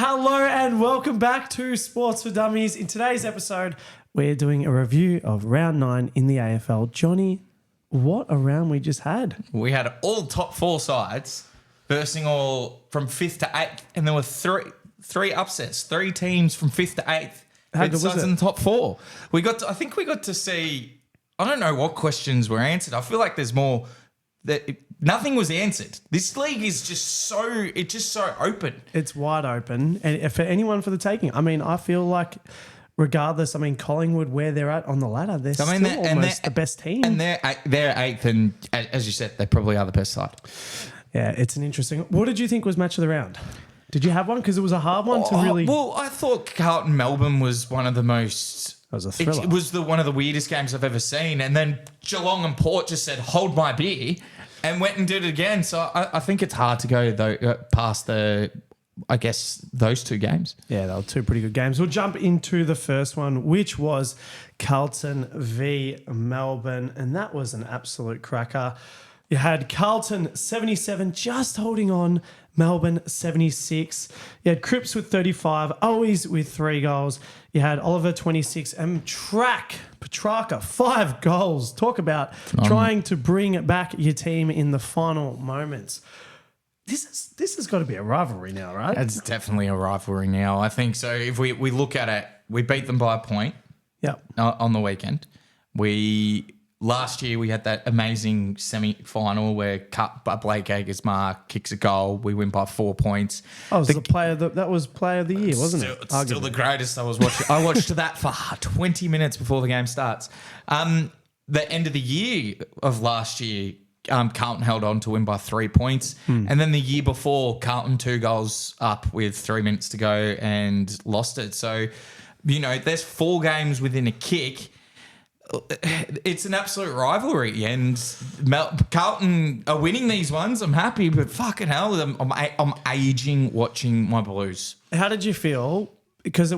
Hello and welcome back to Sports for Dummies. In today's episode, we're doing a review of round 9 in the AFL. Johnny, what a round we just had. We had all top four sides versing all from 5th to 8th, and there were three upsets, 3 teams from 5th to 8th. How good was sides it? in the top 4. I think we got to see, I don't know what questions were answered. I feel like there's more that nothing was answered. This league is just so open. It's wide open. And for anyone for the taking, I mean, I feel like regardless, I mean, Collingwood, where they're at on the ladder, they're still almost the best team. And they're 8th, and as you said, they probably are the best side. Yeah, it's an interesting. What did you think was match of the round? Did you have one? Because it was a hard one to really. Well, I thought Carlton Melbourne was one of the most. It was a thriller. It was one of the weirdest games I've ever seen. And then Geelong and Port just said, "Hold my beer," and went and did it again. So I think it's hard to go past those 2 games. Yeah, they were 2 pretty good games. We'll jump into the first one, which was Carlton v Melbourne, and that was an absolute cracker. You had Carlton 77 just holding on, Melbourne 76. You had Cripps with 35, Owies with 3 goals. You had Oliver 26 and Petrarca 5 goals. Talk about trying to bring back your team in the final moments. This has got to be a rivalry now, right? It's definitely a rivalry now. I think so. If we look at it, we beat them by a point. Yep. On the weekend. Last year we had that amazing semi-final where Blake Hagersmark kicks a goal. We win by 4 points. Oh, that was player of the year, wasn't it? It's still the greatest I was watching. I watched that for 20 minutes before the game starts. The end of the year of last year, Carlton held on to win by 3 points. And then the year before, Carlton 2 goals up with 3 minutes to go and lost it. So, there's 4 games within a kick. It's an absolute rivalry, and Carlton are winning these ones. I'm happy, but fucking hell, I'm aging watching my Blues. How did you feel? Because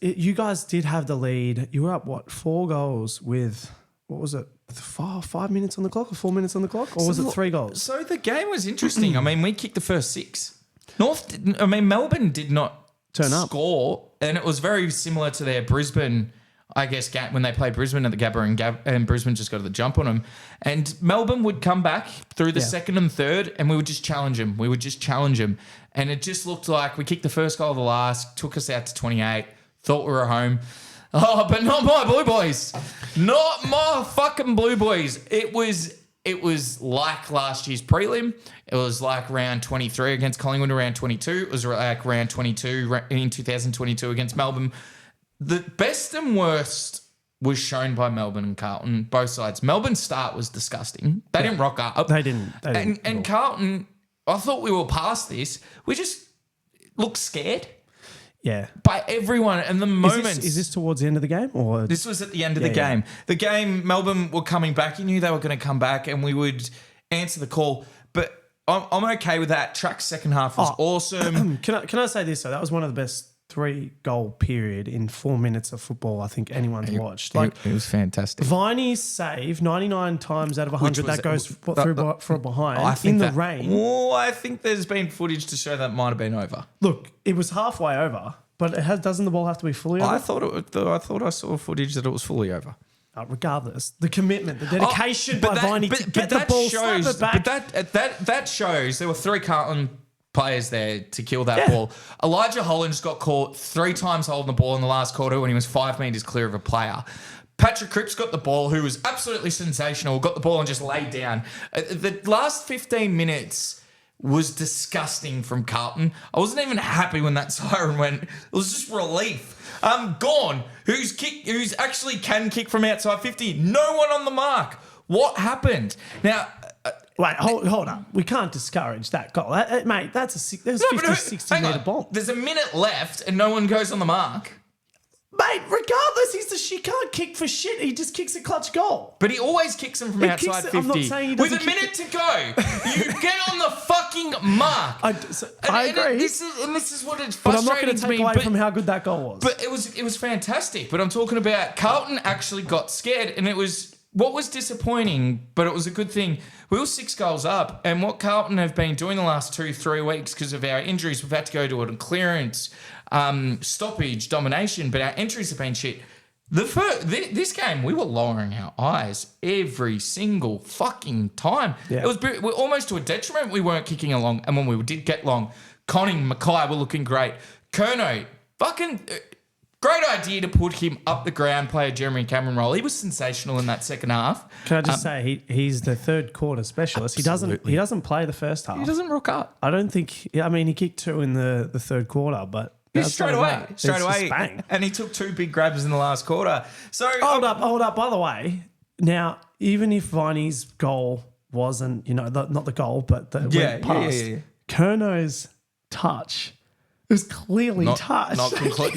you guys did have the lead. You were up, 4 goals with, what was it, 5 minutes on the clock or 4 minutes on the clock? Or was it 3 goals? So the game was interesting. I mean, we kicked the first 6. Melbourne did not score, and it was very similar to their Brisbane, I guess, when they played Brisbane at the Gabba, and Brisbane just got the jump on them. And Melbourne would come back through the second and third, and we would just challenge them. And it just looked like we kicked the first goal of the last, took us out to 28, thought we were home. Oh, but not my Blue Boys. Not my fucking Blue Boys. It was like last year's prelim. It was like round 23 against Collingwood, round 22. It was like round 22 in 2022 against Melbourne. The best and worst was shown by Melbourne and Carlton, both sides. Melbourne's start was disgusting. They didn't rock up. They didn't. And Carlton, I thought we were past this. We just looked scared. Yeah. By everyone. And the moments. Is this towards the end of the game? Or this was at the end of the game. Yeah. The game, Melbourne were coming back. You knew they were going to come back, and we would answer the call. But I'm okay with that. Track's second half was awesome. Can I say this, though? That was one of the best 3-goal period in 4 minutes of football I think anyone's watched. It was fantastic. Viney's save 99 times out of 100 that goes through for a behind in the rain. Oh, I think there's been footage to show that might have been over. Look, it was halfway over, but doesn't the ball have to be fully over? I thought I saw footage that it was fully over. Regardless, the commitment, the dedication by Viney to get the ball, slap it back. But that shows there were 3 Carlton players there to kill that ball. Elijah Holland just got caught 3 times holding the ball in the last quarter when he was 5 metres clear of a player. Patrick Cripps got the ball, who was absolutely sensational, got the ball and just laid down. The last 15 minutes was disgusting from Carlton. I wasn't even happy when that siren went. It was just relief. Gone, who's actually can kick from outside 50. No one on the mark. What happened? Now, wait, hold up. We can't discourage that goal. Mate, that's a 50-60 metre bomb. There's a minute left and no one goes on the mark. Mate, regardless, he can't kick for shit. He just kicks a clutch goal. But he always kicks them from outside 50. I'm not saying he doesn't. With a minute to go, you get on the fucking mark. I agree. This is what it's frustrating. But I'm not going to take away from how good that goal was. But it was fantastic. But I'm talking about Carlton actually got scared, and it was what was disappointing, but it was a good thing. We were 6 goals up, and what Carlton have been doing the last 2-3 weeks because of our injuries, we've had to go to a clearance, stoppage, domination, but our entries have been shit. This game, we were lowering our eyes every single fucking time. Yeah. It was almost to a detriment we weren't kicking along, and when we did get long, Conning, Mackay were looking great. Kerno, fucking... great idea to put him up the ground, play a Jeremy Cameron role. He was sensational in that second half. Can I just say he's the third quarter specialist. Absolutely. He doesn't play the first half. He doesn't rock up. I don't think. I mean, he kicked 2 in the third quarter, but Straight away. It's just bang. And he took 2 big grabs in the last quarter. So Hold up. By the way, now even if Viney's goal wasn't, not the goal, but the went past, Kerno's touch. It was clearly touched. Not conclusive.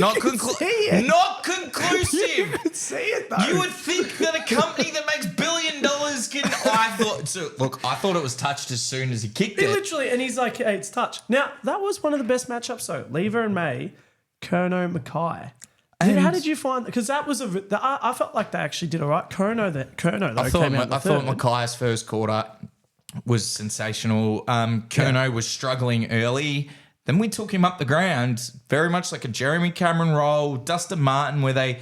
You could see it though. You would think that a company that makes $1 billion can. I thought it was touched as soon as he kicked it. Literally, and he's like, "Hey, it's touched." Now that was one of the best matchups though. Lever and May, Kerno, Mackay. How did you find? Because that was I felt like they actually did all right. Kerno I thought Mackay's first quarter was sensational. Kerno was struggling early. Then we took him up the ground, very much like a Jeremy Cameron role, Dustin Martin, where they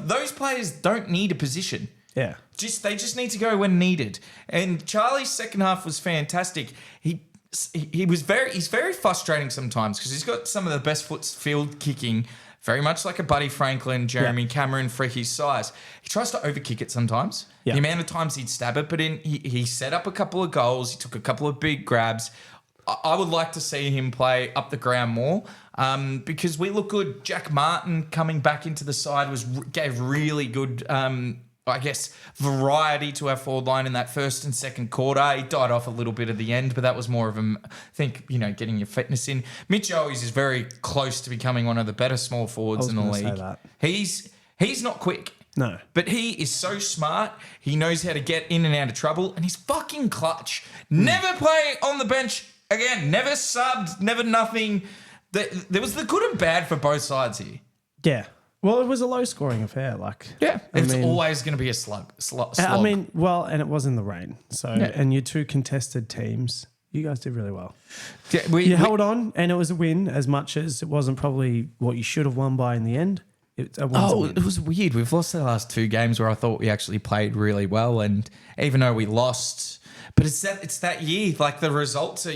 those players don't need a position. Yeah. They just need to go when needed. And Charlie's second half was fantastic. He's very frustrating sometimes because he's got some of the best field kicking, very much like a Buddy Franklin, Jeremy Cameron for his size. He tries to overkick it sometimes. Yeah. The amount of times he'd stab it, but he set up a couple of goals. He took a couple of big grabs. I would like to see him play up the ground more because we look good. Jack Martin coming back into the side gave really good, variety to our forward line in that first and second quarter. He died off a little bit at the end, but that was more of getting your fitness in. Mitch Owens is very close to becoming one of the better small forwards in the league. He's not quick. No. But he is so smart. He knows how to get in and out of trouble, and he's fucking clutch. Never play on the bench again. Never subbed, never nothing. There was the good and bad for both sides here. Yeah. Well, it was a low-scoring affair. It's always going to be a slog. And it was in the rain. So, and your 2 contested teams, you guys did really well. Yeah, you held on, and it was a win as much as it wasn't probably what you should have won by in the end. It was weird. We've lost the last 2 games where I thought we actually played really well, and even though we lost. But it's that year, like the results are,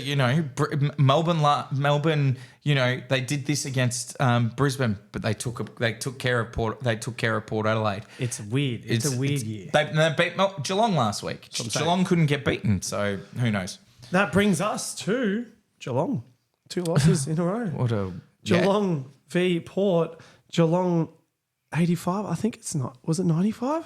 Melbourne, they did this against Brisbane, but they took care of Port Adelaide. It's weird. It's a weird year. They beat Geelong last week. Geelong couldn't get beaten, so who knows? That brings us to Geelong. 2 losses in a row. Geelong v Port. Geelong 85. I think it's not. Was it 95?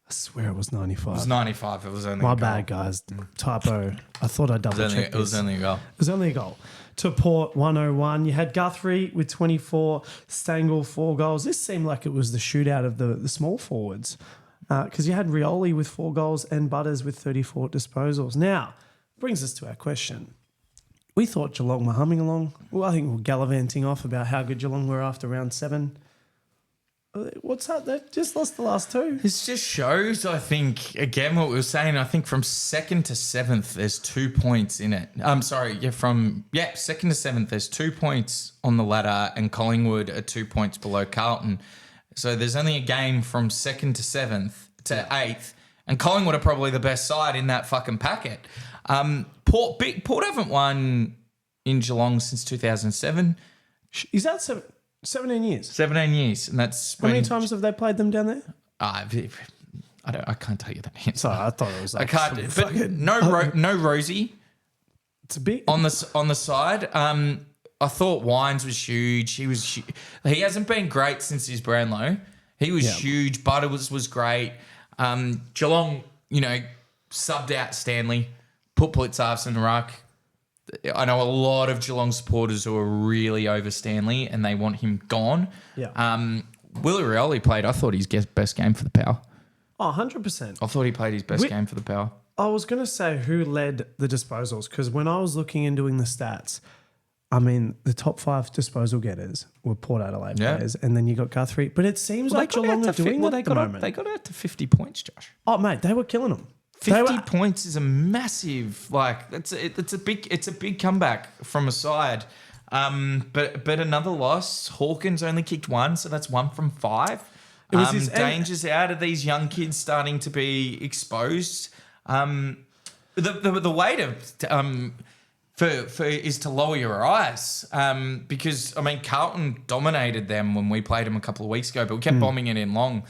I swear it was 95. It was 95. It was only my bad, guys. Typo. I thought I double checked. It was only a goal. It was only a goal. To Port 101. You had Guthrie with 24, Stangl 4 goals. This seemed like it was the shootout of the small forwards because you had Rioli with 4 goals and Butters with 34 disposals. Now, brings us to our question. We thought Geelong were humming along. Well, I think we're gallivanting off about how good Geelong were after round 7. What's that? They've just lost the last 2. This just shows, I think, again, what we were saying. I think from 2nd to 7th, there's 2 points in it. I'm sorry. From 2nd to 7th, there's 2 points on the ladder, and Collingwood are 2 points below Carlton. So there's only a game from 2nd to 7th to 8th, and Collingwood are probably the best side in that fucking packet. Port haven't won in Geelong since 2007. Is that 17 years? 17 years, and that's how many times have they played them down there? I can't tell you that answer. Sorry, I thought it was like I can't. But no Rosie. It's a bit on the side. I thought Wines was huge. He hasn't been great since his Brownlow. He was huge. Butters was great. Geelong, subbed out Stanley, put Blitzarves in the ruck. I know a lot of Geelong supporters who are really over Stanley and they want him gone. Yeah. Willie Rioli played, I thought, his best game for the Power. Oh, 100%. I thought he played his best game for the Power. I was going to say who led the disposals because when I was looking and doing the stats, I mean, the top 5 disposal getters were Port Adelaide Yeah. players, and then you got Guthrie. But it seems like Geelong are doing that at the moment. They got out to 50 points, Josh. Oh, mate, they were killing them. 50 points is a massive, it's a big comeback from a side. But another loss. Hawkins only kicked 1, so that's 1 from 5. It was dangers out of these young kids starting to be exposed. The way is to lower your eyes, because I mean Carlton dominated them when we played them a couple of weeks ago, but we kept bombing it in long,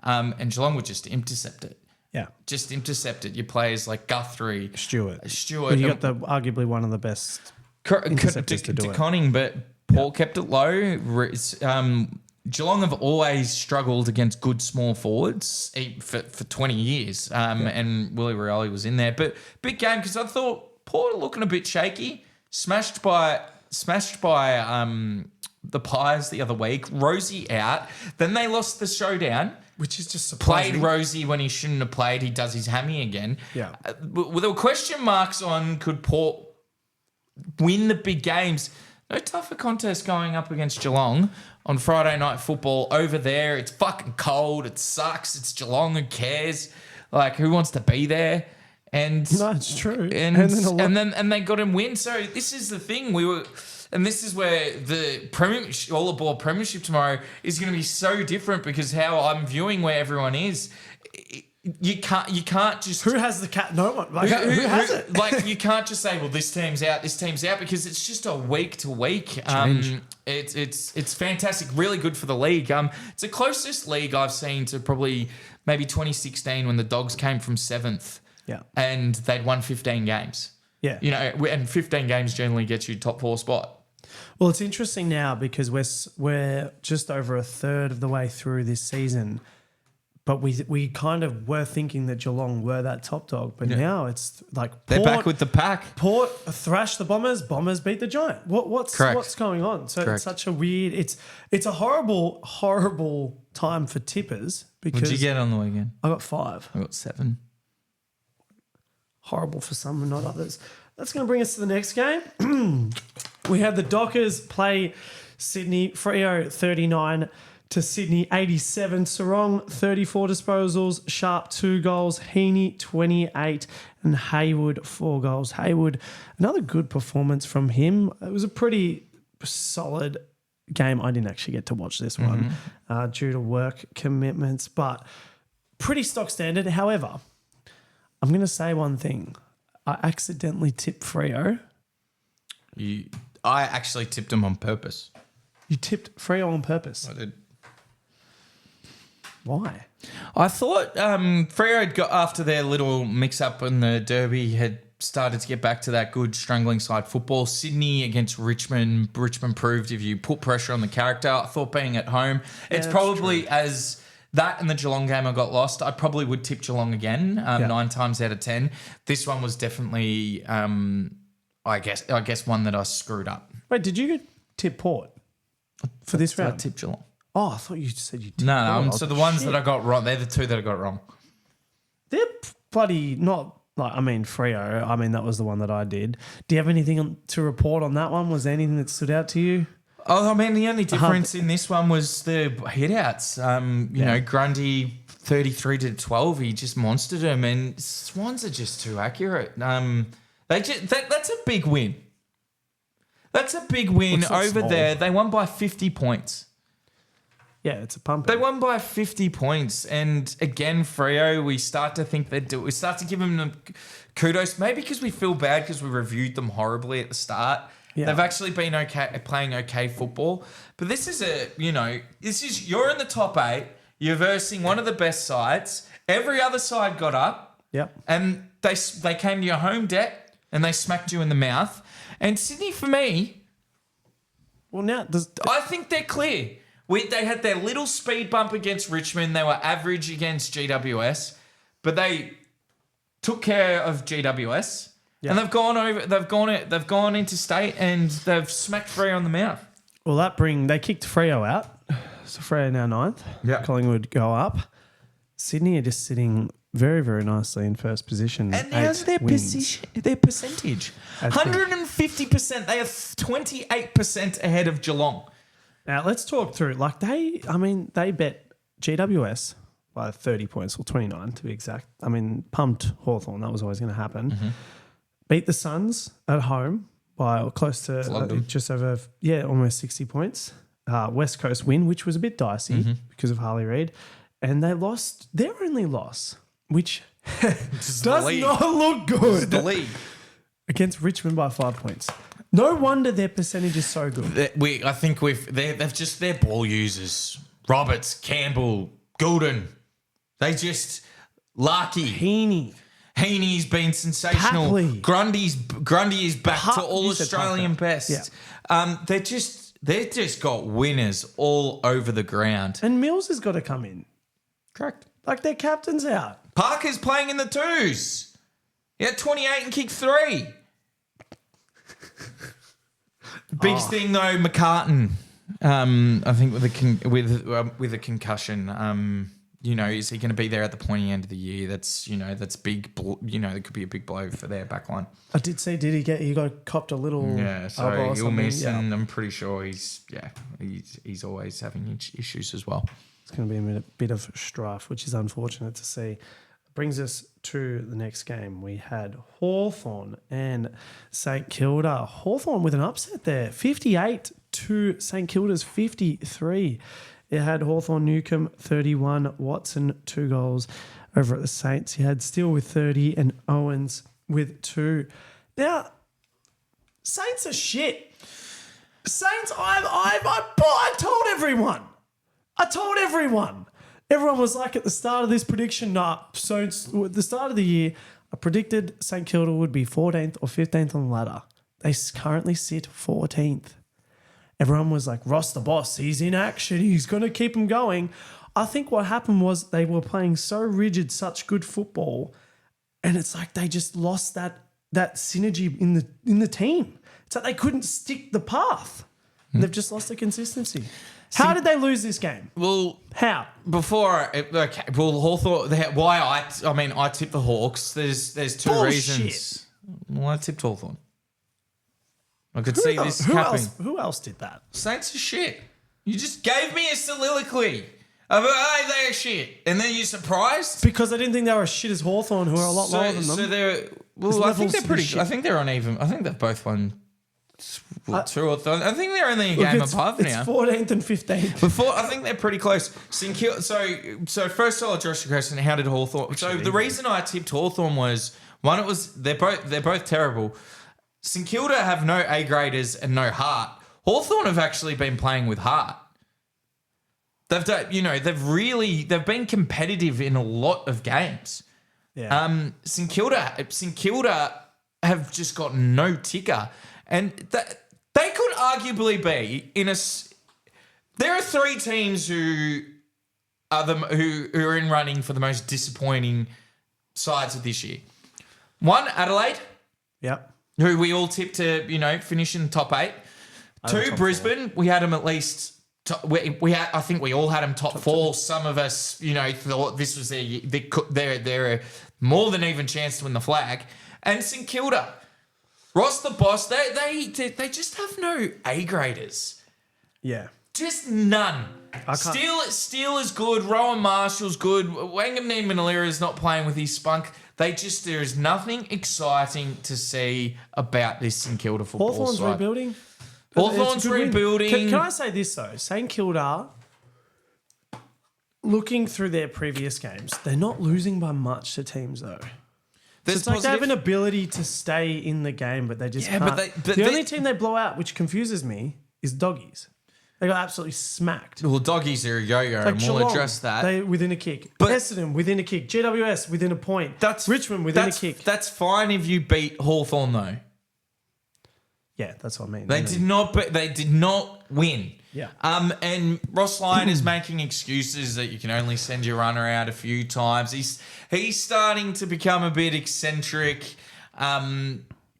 and Geelong would just intercept it. Yeah, just intercept it. Your players like Guthrie, Stewart. Well, you got arguably one of the best interceptors to do it. Conning, but Paul kept it low. Geelong have always struggled against good small forwards for 20 years, and Willie Rioli was in there. But big game because I thought Port looking a bit shaky, smashed by the Pies the other week. Rosie out, then they lost the showdown, which is just surprising. Played Rosie when he shouldn't have played. He does his hammy again. Yeah, there were question marks on could Port win the big games. No tougher contest going up against Geelong on Friday night football over there. It's fucking cold. It sucks. It's Geelong. Who cares? Like, who wants to be there? And no, it's true. And they got him win. So this is the thing. And this is where the premiership, all aboard premiership tomorrow is going to be so different because how I'm viewing where everyone is. You can't just... Who has the cat? No one. Like, who has it? Like, you can't just say, well, this team's out, because it's just a week to week. It's fantastic. Really good for the league. It's the closest league I've seen to probably maybe 2016 when the Dogs came from 7th. Yeah. And they'd won 15 games. Yeah. You know, and 15 games generally gets you top 4 spot. Well, it's interesting now because we're just over a third of the way through this season. But we kind of were thinking that Geelong were that top dog, but now it's like they're back with the pack. Port thrashed the Bombers. Bombers beat the Giant. What's going on? So It's such a weird. It's a horrible time for tippers because. What did you get on the weekend? I got 5. I got 7. Horrible for some and not others. That's going to bring us to the next game. We had the Dockers play Sydney. Freo 39. To Sydney, 87. Sarong, 34 disposals. Sharp, 2 goals. Heaney, 28. And Haywood, 4 goals. Haywood, another good performance from him. It was a pretty solid game. I didn't actually get to watch this one due to work commitments, but pretty stock standard. However, I'm going to say one thing. I accidentally tipped Freo. I actually tipped him on purpose. You tipped Freo on purpose? I did. Why? I thought Freo had got after their little mix-up in the derby had started to get back to that good strangling side football. Sydney against Richmond. Richmond proved if you put pressure on the character. I thought being at home, it's probably true. As that and the Geelong game I got lost, I probably would tip Geelong again 9 times out of 10. This one was definitely, I guess one that I screwed up. Wait, did you tip Port for this round? I tipped Geelong. Oh, I thought you said you did. No. So the ones that I got wrong, they're the 2 that I got wrong. They're bloody not like, I mean, Freo. I mean, that was the one that I did. Do you have anything to report on that one? Was there anything that stood out to you? Oh, I mean, the only difference in this one was the hitouts. You know, Grundy 33-12. He just monstered them, and Swans are just too accurate. That's a big win. That's a big win over there. They won by 50 points. Yeah, it's a pump. They won by 50 points. And again, Freo, we start to think they do. We start to give them the kudos, maybe because we feel bad because we reviewed them horribly at the start. Yeah. They've actually been playing okay football. But this is you're in the top 8. You're versing one of the best sides. Every other side got up. Yep. And they came to your home deck and they smacked you in the mouth. And Sydney, for me, well, now I think they're clear. They had their little speed bump against Richmond. They were average against GWS, but they took care of GWS, and they've gone into state and they've smacked Freo on the mouth. Well, they kicked Freo out, so Freo now 9th. Yeah, Collingwood go up. Sydney are just sitting very, very nicely in first position. And how's their wins. their percentage? That's good. 150%. They are 28% ahead of Geelong. Now, let's talk through. Like, they bet GWS by 30 points, or 29 to be exact. I mean, pumped Hawthorn. That was always going to happen. Mm-hmm. Beat the Suns at home by close to just over, almost 60 points. West Coast win, which was a bit dicey because of Harley Reid. And they lost their only loss, which does not look good. The league. Against Richmond by 5 points. No wonder their percentage is so good. I think they've just their ball users. Roberts, Campbell, Goulden. They just lucky. Heaney's been sensational. Papley. Grundy is back to all Australian best. Yeah. They've just got winners all over the ground. And Mills has got to come in. Correct. Like, their captain's out. Parker's playing in the twos. He had 28 and kicked 3. Biggest thing though, McCartan. I think with a concussion. Is he going to be there at the pointy end of the year? That's big. It could be a big blow for their back line. I did see. He got copped a little. Yeah, so elbow or he'll something. miss, and I'm pretty sure he's always having issues as well. It's going to be a bit of strife, which is unfortunate to see. Brings us to the next game. We had Hawthorn and St Kilda. Hawthorn with an upset there, 58 to St Kilda's 53. It had Hawthorn Newcombe 31, Watson 2 goals over at the Saints. You had Steele with 30 and Owens with 2. Now, Saints are shit. Saints, I told everyone. Everyone was like at the start of this prediction, so at the start of the year, I predicted St Kilda would be 14th or 15th on the ladder. They currently sit 14th. Everyone was like, Ross the boss, he's in action. He's going to keep them going. I think what happened was they were playing so rigid, such good football, and it's like they just lost that synergy in the team. It's like they couldn't stick the path. They've just lost the consistency. How did they lose this game? Well, how? Hawthorn. I tipped the Hawks. There's two reasons. Well, I tipped Hawthorn. I could see this happening. Who else did that? Saints are shit. You just gave me a soliloquy of, hey, they're shit. And then you're surprised? Because I didn't think they were as shit as Hawthorn, who are a lot lower than them. So they're... Well, I think they're pretty... Shit. I think they're uneven. I think they've both won 2 or 3. I think they're only a game above now. It's 14th and 15th. I think they're pretty close. So first I'll address your question, how did Hawthorn... So the reason I tipped Hawthorn was, one, it was they're both terrible. St Kilda have no A-graders and no heart. Hawthorn have actually been playing with heart. They've been competitive in a lot of games. Yeah. St Kilda have just got no ticker, and they could arguably be in a. There are 3 teams who are in running for the most disappointing sides of this year. 1, Adelaide. Yep. Who we all tipped to, finish in the top 8. 2, Brisbane. 4. We had them at least. I think we all had them top 4. Some of us, thought this was their more than even chance to win the flag. And St Kilda, Ross the boss. They just have no A graders. Yeah. Just none. Steele is good. Rowan Marshall's good. Wangan Manilira is not playing with his spunk. There is nothing exciting to see about this St Kilda football Hawthorn's side. Rebuilding. Hawthorn's rebuilding. Can I say this though? St Kilda, looking through their previous games, they're not losing by much to teams though. So it's like they have an ability to stay in the game, but they just can't. The only team they blow out, which confuses me, is Doggies. They got absolutely smacked. Well, Doggies are a yo-yo, and we'll address that. They within a kick. But Essendon within a kick. GWS within a point. Richmond within a kick. That's fine if you beat Hawthorn, though. Yeah, that's what I mean. They did not win. Yeah. And Ross Lyon is making excuses that you can only send your runner out a few times. He's starting to become a bit eccentric.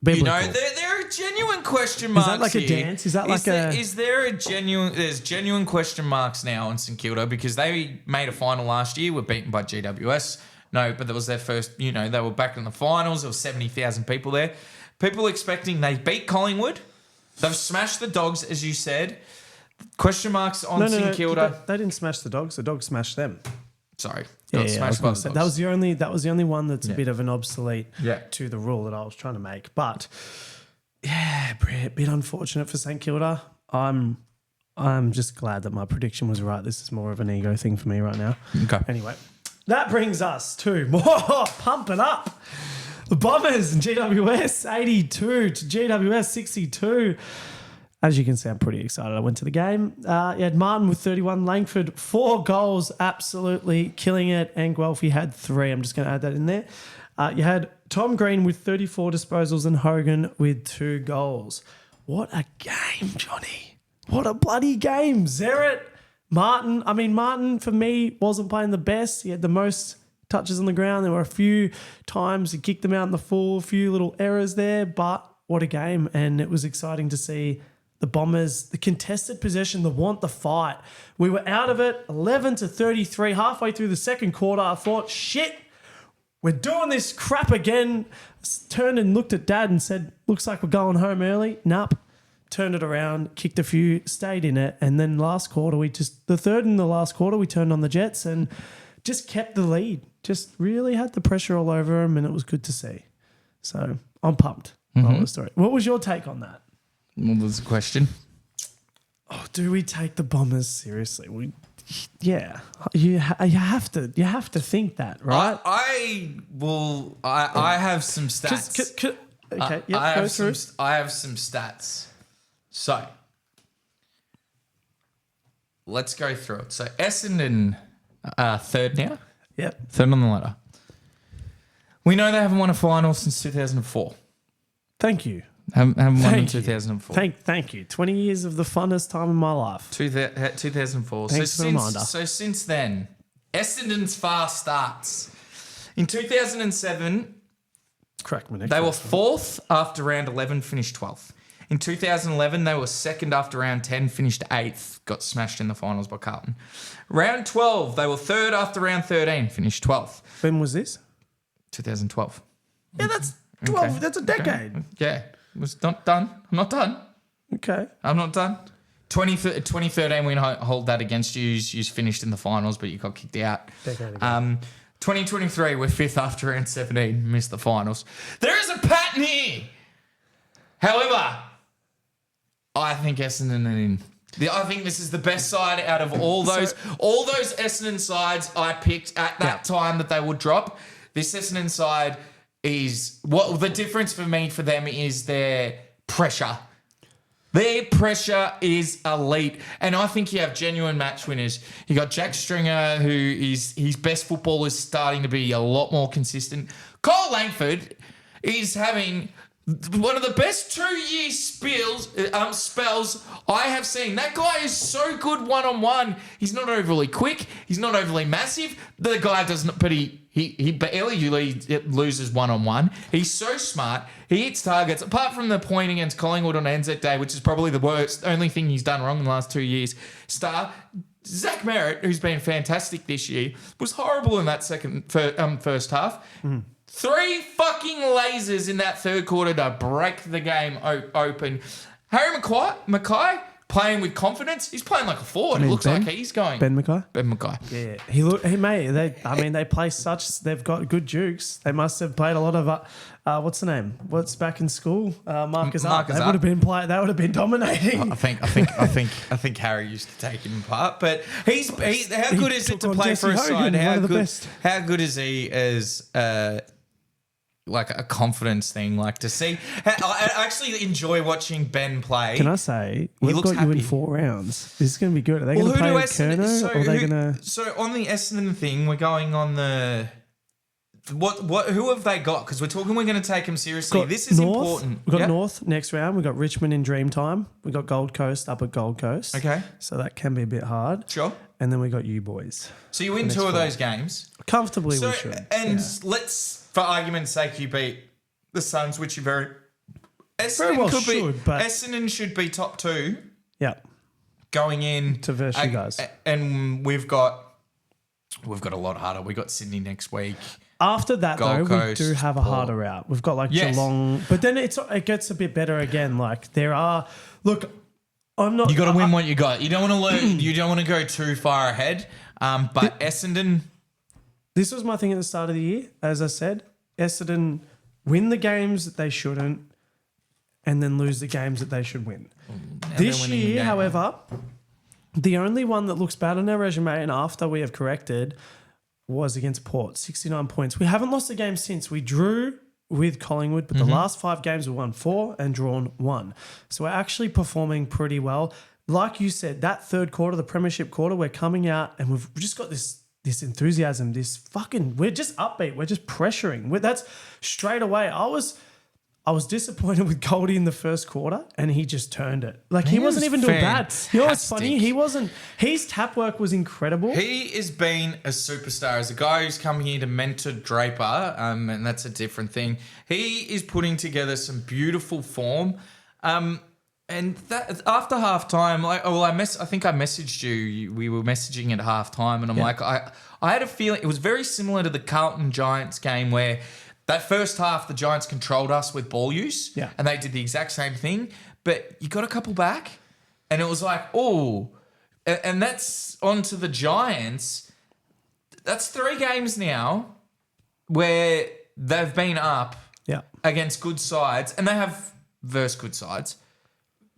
There are genuine question marks. Is that like here. A dance? Is that like a? Is there a genuine? There's genuine question marks now on St Kilda because they made a final last year. Were beaten by GWS, No, but that was their first, they were back in the finals. There was 70,000 people there. People expecting they beat Collingwood. They've smashed the Dogs, as you said. Question marks on St Kilda. They didn't smash the Dogs. The Dogs smashed them. Sorry. That was the only one that's a bit of an obsolete to the rule that I was trying to make. But yeah, a bit unfortunate for St Kilda. I'm just glad that my prediction was right. This is more of an ego thing for me right now. Okay. Anyway, that brings us to pump it up. The Bombers and GWS 82 to GWS 62. As you can see, I'm pretty excited. I went to the game. You had Martin with 31, Langford 4 goals, absolutely killing it, and Guelphy had 3. I'm just going to add that in there. You had Tom Green with 34 disposals and Hogan with 2 goals. What a game, Johnny. What a bloody game. Zeret, Martin. I mean, Martin, for me, wasn't playing the best. He had the most touches on the ground. There were a few times he kicked them out in the full, a few little errors there, but what a game. And it was exciting to see the Bombers, the contested possession, the want, the fight. We were out of it 11 to 33 halfway through the second quarter. I thought, shit, we're doing this crap again. Turned and looked at Dad and said, looks like we're going home early. Nope. Turned it around, kicked a few, stayed in it. And then last quarter, the third and the last quarter, we turned on the Jets and just kept the lead. Just really had the pressure all over them, and it was good to see. So I'm pumped. The story. What was your take on that? What was the question? Oh, do we take the Bombers seriously? You have to think that, right? I have some stats. Okay, I have some stats. So let's go through it. So Essendon third now. Yep. Third on the ladder. We know they haven't won a final since 2004. Thank you. Haven't won in 2004. Thank you. 20 years of the funnest time in my life. 2004. Thanks for the reminder. So since then, Essendon's fast starts. In 2007, correct me. They were 4th after round 11, finished 12th. In 2011, they were 2nd after round 10, finished 8th, got smashed in the finals by Carlton. Round 12, they were 3rd after round 13, finished 12th. When was this? 2012. Yeah, that's 12. Okay. That's a decade. Okay. Yeah. Was not done. I'm not done. Okay. I'm not done. 2013, we hold that against you. You finished in the finals, but you got kicked out. 2023, we're 5th after round 17, missed the finals. There is a pattern here. However, I think Essendon are in. I think this is the best side out of all those Essendon sides I picked at that time that they would drop. This Essendon side is what the difference for them is their pressure. Their pressure is elite. And I think you have genuine match winners. You got Jack Stringer, who is his best football is starting to be a lot more consistent. Kyle Langford is having one of the best 2-year spells I have seen. That guy is so good one-on-one. He's not overly quick. He's not overly massive. The guy doesn't, but he barely loses one-on-one. He's so smart. He hits targets. Apart from the point against Collingwood on Anzac Day, which is probably the only thing he's done wrong in the last 2 years. Zach Merritt, who's been fantastic this year, was horrible in that first half. 3 fucking lasers in that third quarter to break the game open. Harry Mackay playing with confidence. He's playing like a forward. It looks like he's going. Ben Mackay? Ben Mackay. Yeah. They play such, they've got good jukes. They must have played a lot of, what's the name? What's back in school? Marcus Art. They would have been dominating. I think Harry used to take him apart, but how good is it to play for a side? How good is he as like a confidence thing, like to see. I actually enjoy watching Ben play. Can I say, we've got you in 4 rounds. This is going to be good. Are they going to play with Kerno? Or are they going to... So on the Essendon thing, we're going on the... Who have they got? Because we're going to take them seriously. This is important. We've got North next round. We've got Richmond in Dreamtime. We've got Gold Coast up at Gold Coast. Okay. So that can be a bit hard. Sure. And then we got you boys. So you win 2 of those games. Comfortably we should. And let's, for argument's sake, you beat the Suns, which you Essendon should be top 2. Yeah. Going in. To verse you guys. And we've got We've got a lot harder. We got Sydney next week. After that, Gold though, Coast, we do have a harder route. We've got Geelong, but then it gets a bit better again. There are I'm not. You got to win what you got. You don't want to learn. You don't want to go too far ahead. But Essendon. This was my thing at the start of the year. As I said, Essendon win the games that they shouldn't, and then lose the games that they should win. This year, however, the only one that looks bad on our resume, and after we have corrected, was against Port, 69 points. We haven't lost a game since. We drew with Collingwood, but the last 5 games we won 4 and drawn 1. So we're actually performing pretty well. Like you said, that third quarter, the premiership quarter, we're coming out and we've just got this enthusiasm, we're just upbeat. We're just pressuring. That's straight away. I was disappointed with Goldie in the first quarter and he just turned it. He wasn't even doing bad. You know what's funny? His tap work was incredible. He has been a superstar as a guy who's come here to mentor Draper, and that's a different thing. He is putting together some beautiful form. And that after halftime, I think I messaged you. We were messaging at halftime, and I'm I had a feeling it was very similar to the Carlton Giants game where that first half the Giants controlled us with ball use, and they did the exact same thing. But you got a couple back, and it was and that's onto the Giants. That's 3 games now where they've been up against good sides, and they have versus good sides.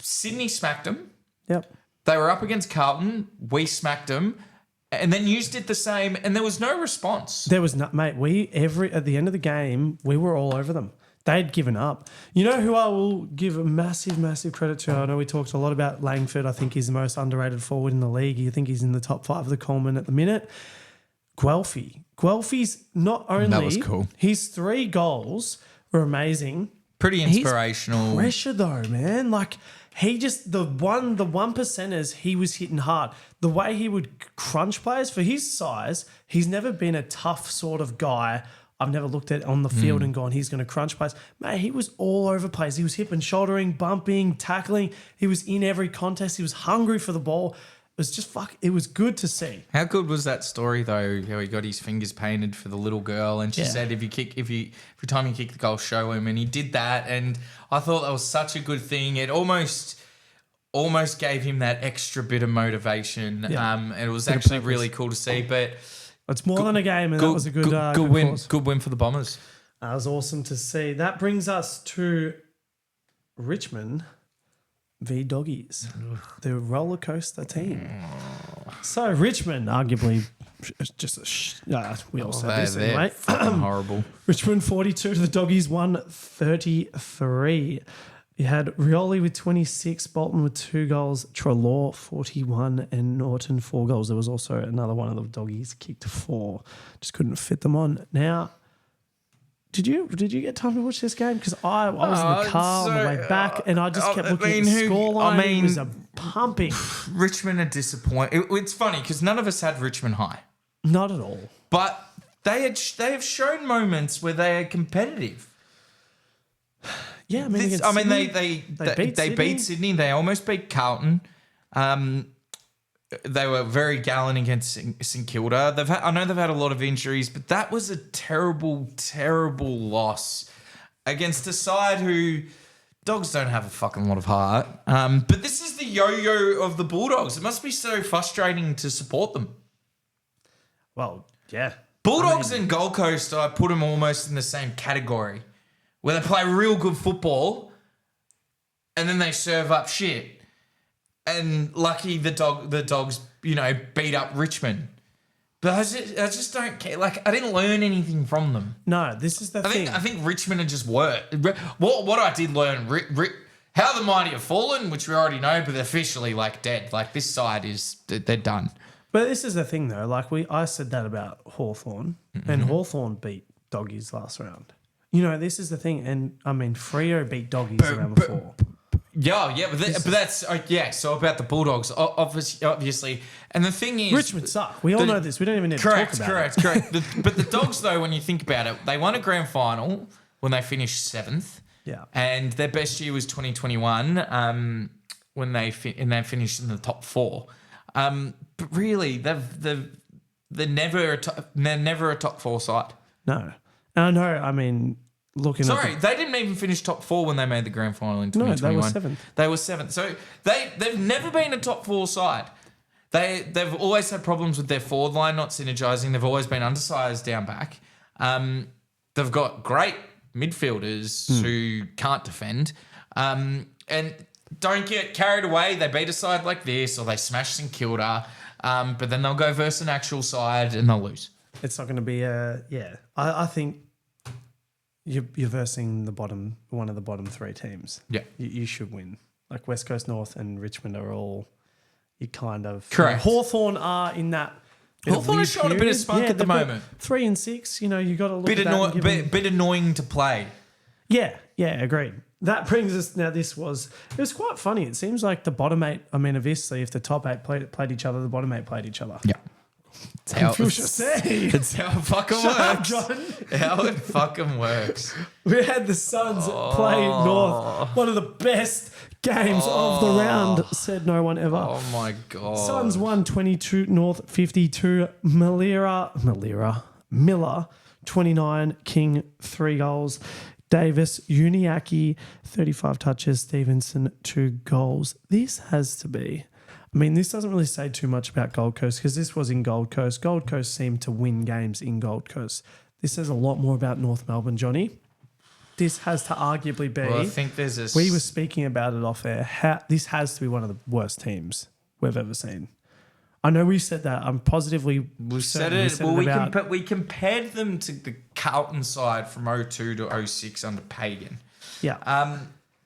Sydney smacked them. Yep. They were up against Carlton. We smacked them. And then you did the same, and there was no response. There was not, mate. At the end of the game, we were all over them. They'd given up. You know who I will give a massive, massive credit to? I know we talked a lot about Langford. I think he's the most underrated forward in the league. I think he's in the top 5 of the Coleman at the minute. Guelphy. Guelphy's not only... That was cool. His 3 goals were amazing. Pretty inspirational. Pressure though, man. He just the one percenters he was hitting hard. The way he would crunch players for his size, he's never been a tough sort of guy. I've never looked at on the field and gone, he's going to crunch players. Mate, he was all over the place. He was hip and shouldering, bumping, tackling. He was in every contest. He was hungry for the ball. It was just it was good to see. How good was that story though? How he got his fingers painted for the little girl, and she said, every time you kick the goal, show him, and he did that. And I thought that was such a good thing. It almost gave him that extra bit of motivation. And it was actually really cool to see. But it's more than a game, and that was a good win. cause. Good win for the Bombers. That was awesome to see. That brings us to Richmond v Doggies, the roller coaster team. So Richmond, arguably, just we all said this anyway. Horrible. Richmond 42 to the Doggies 133. You had Rioli with 26, Bolton with 2 goals, Trelaw 41, and Norton 4 goals. There was also another one of the Doggies kicked 4. Just couldn't fit them on. Now, did you get time to watch this game? Because I was in the car on the way back, and I just kept looking at the scoreline. It was pumping. Richmond are disappointed. It's funny because none of us had Richmond high. Not at all. But they have shown moments where they are competitive. Yeah, they beat Sydney. They almost beat Carlton. They were very gallant against St Kilda. I know they've had a lot of injuries, but that was a terrible, terrible loss against a side who Dogs don't have a fucking lot of heart. But this is the yo-yo of the Bulldogs. It must be so frustrating to support them. Well, yeah. Bulldogs and Gold Coast, I put them almost in the same category, where they play real good football and then they serve up shit. And lucky the Dogs, beat up Richmond. But I just don't care. I didn't learn anything from them. No, this is the thing. I think Richmond are just worked. What I did learn, how the mighty have fallen, which we already know, but they're officially dead. This side they're done. But this is the thing though. I said that about Hawthorn, and Hawthorn beat Doggies last round. This is the thing, and I mean Freo beat Doggies around before. But that's So about the Bulldogs, obviously, and the thing is, Richmond suck. We all know this. We don't even need to talk about it. Correct. But the Dogs, though, when you think about it, they won a grand final when they finished 7th. Yeah, and their best year was 2021, when they finished in the top 4. But really, they've they're never a top 4 side. No. And I know, I mean, looking Sorry, at they didn't even finish top 4 when they made the grand final in 2021. No, they were 7th. They were 7th. So they've never been a top 4 side. They've always had problems with their forward line not synergising. They've always been undersized down back. They've got great midfielders who can't defend. And don't get carried away. They beat a side like this or they smash St Kilda, but then they'll go versus an actual side and they'll lose. it's not going to be I think you're versing one of the bottom 3 teams. Yeah. You should win. Like West Coast North and Richmond are all you kind of correct. Hawthorn are in that. Hawthorn is showing a bit of spunk at the moment. 3 and 6. You got to look at that. Bit annoying to play. Yeah, agreed. That brings us now. It was quite funny. It seems like the bottom 8. I mean, obviously, if the top 8 played each other, the bottom 8 played each other. Yeah. It's how it fucking works. How it fucking works. We had the Suns play North. One of the best games of the round, said no one ever. Oh, my God. Suns won 22, North 52. Miller, 29. King, 3 goals. Davis, Uniacke, 35 touches. Stevenson, 2 goals. This has to be... I mean, this doesn't really say too much about Gold Coast because this was in Gold Coast. Gold Coast seemed to win games in Gold Coast. This says a lot more about North Melbourne, Johnny. This has to arguably be... Well, I think there's a... We were speaking about it off air. This has to be one of the worst teams we've ever seen. I know we said that. I'm positively... We said it. We compared them to the Carlton side from 02 to 06 under Pagan. Yeah.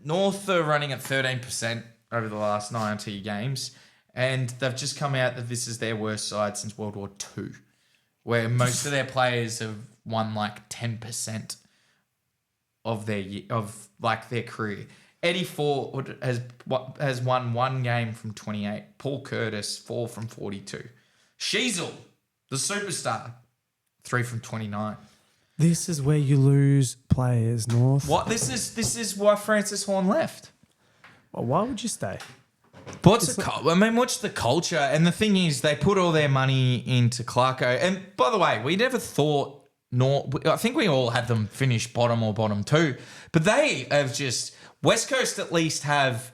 North are running at 13% over the last 90 games. And they've just come out that this is their worst side since World War II, where most of their players have won like 10% of their career. Eddie Ford has won 1 game from 28. Paul Curtis 4 from 42. Sheasel, the superstar, 3 from 29. This is where you lose players, North. What? This is why Francis Horn left. Well, why would you stay? What's the culture? And the thing is, they put all their money into Clarko. And by the way, we never thought I think we all had them finish bottom or bottom 2, but they have just West Coast at least have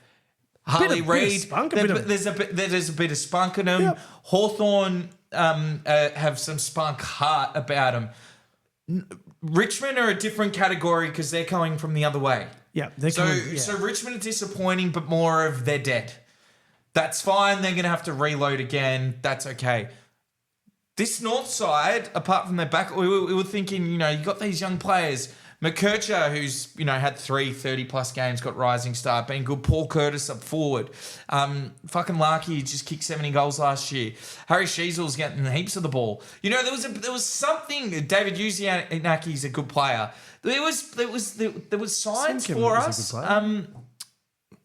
Harley Reid. There's a bit of spunk in them. Yep. Hawthorn have some spunk heart about them. Richmond are a different category because they're going from the other way. Yeah. So Richmond are disappointing, but more of they're dead. That's fine. They're going to have to reload again. That's okay. This North side, apart from their back, we were thinking, you got these young players. McKercher, who's, had 30-plus games, got rising star, been good. Paul Curtis up forward. Fucking Larky just kicked 70 goals last year. Harry Sheasel's getting heaps of the ball. There was something. David Uzianaki's a good player. There was signs for us.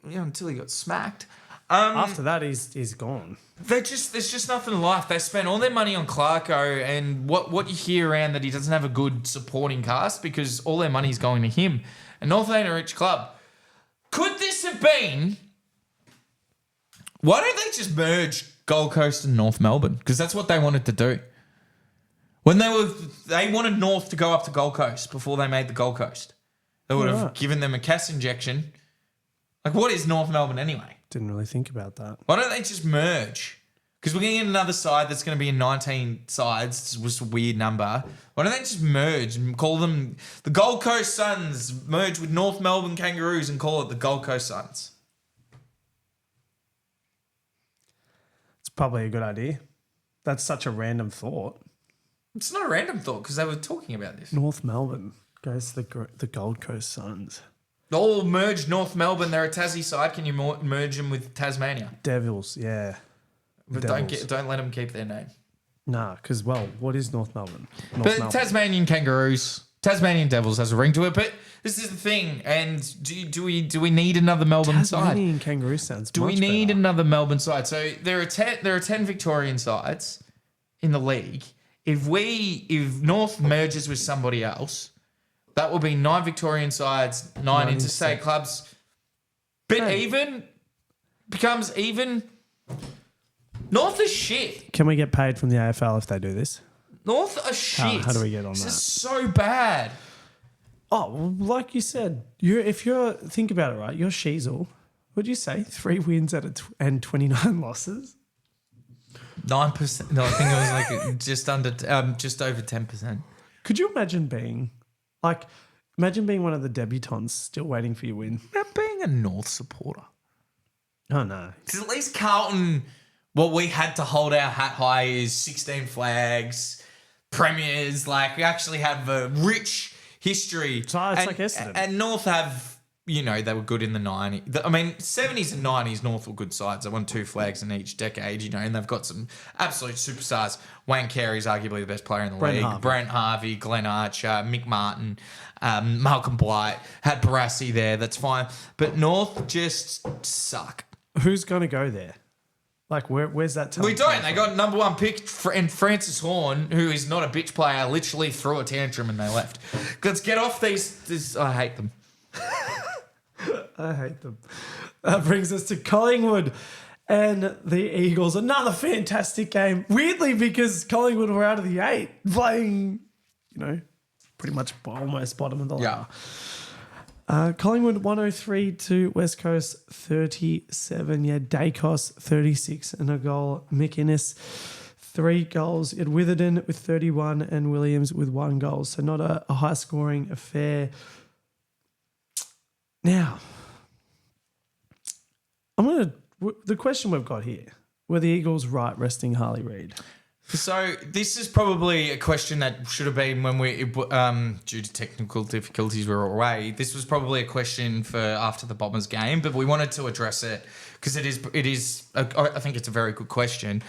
Until he got smacked. After that, he's gone. There's just nothing left. They spent all their money on Clarko, and what you hear around that he doesn't have a good supporting cast because all their money's going to him. And North ain't a rich club. Could this have been? Why don't they just merge Gold Coast and North Melbourne? Because that's what they wanted to do. When they wanted North to go up to Gold Coast before they made the Gold Coast. They would have given them a cash injection. Like, what is North Melbourne anyway? Didn't really think about that. Why don't they just merge? Because we're going to get another side that's going to be in 19 sides. It was a weird number. Why don't they just merge and call them the Gold Coast Suns, merge with North Melbourne Kangaroos and call it the Gold Coast Suns? It's probably a good idea. That's such a random thought. It's not a random thought because they were talking about this. North Melbourne goes to the Gold Coast Suns. All merged North Melbourne. They're a Tassie side. Can you merge them with Tasmania? Devils, yeah. But don't let them keep their name. Nah, because, what is North Melbourne? Tasmanian Kangaroos, Tasmanian Devils has a ring to it. But this is the thing. And do we need another Melbourne side? Tasmanian Kangaroos sounds Do we much need better. another Melbourne side? So there are 10 Victorian sides in the league. If North merges with somebody else, that will be 9 Victorian sides, 9 interstate clubs. Becomes even. North is shit. Can we get paid from the AFL if they do this? North are shit. How do we get on this that? This is so bad. Oh, well, like you said, think about it, right? You're Sheasel. What'd you say? 3 wins and 29 losses? 9%. No, I think it was like just over 10%. Could you imagine being one of the debutants still waiting for your win? About being a North supporter. Oh, no. Because at least Carlton, what we had to hold our hat high is 16 flags, premiers. Like, we actually have a rich history. So it's like Essendon. And North have, they were good in the 90s. 70s and 90s, North were good sides. They won 2 flags in each decade, and they've got some absolute superstars. Wayne Carey's arguably the best player in the league. Brent Harvey, Glenn Archer, Mick Martin, Malcolm Blight. Had Barassi there, that's fine. But North just suck. Who's going to go there? Like, where's that talent? We don't. They got number 1 pick, and Francis Horn, who is not a bitch player, literally threw a tantrum and they left. Let's get off these. I hate them. I hate them. That brings us to Collingwood and the Eagles. Another fantastic game. Weirdly, because Collingwood were out of the 8, playing, pretty much almost bottom of the ladder. Yeah. Collingwood 103 to West Coast 37. Yeah, Dacos 36 and a goal. McInnes 3 goals. You had Witherden with 31 and Williams with 1 goal. So not a high scoring affair. Now, the question we've got here: were the Eagles right resting Harley Reid? So this is probably a question that should have been when we, due to technical difficulties, we were away. This was probably a question for after the Bombers game, but we wanted to address it because it is. I think it's a very good question.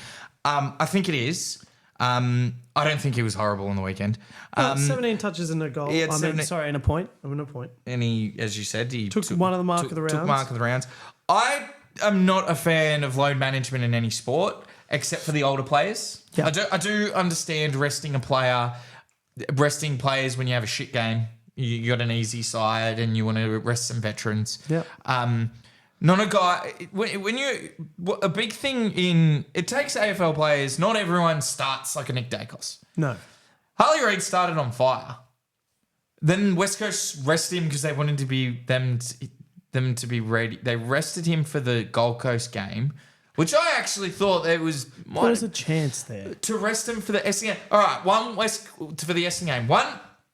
I think it is. I don't think he was horrible on the weekend. 17 touches and a goal. And a point. And he, as you said, he took one of the mark of the rounds. Took mark of the rounds. I am not a fan of load management in any sport, except for the older players. Yep. I do understand resting players when you have a shit game. You got an easy side and you want to rest some veterans. Yep. Not a guy. A big thing it takes AFL players. Not everyone starts like a Nick Dacos. No. Harley Reid started on fire. Then West Coast rested him because they wanted to be them to be ready. They rested him for the Gold Coast game, which I actually thought there was a chance there to rest him for the Essendon game. All right, for the Essendon game. One,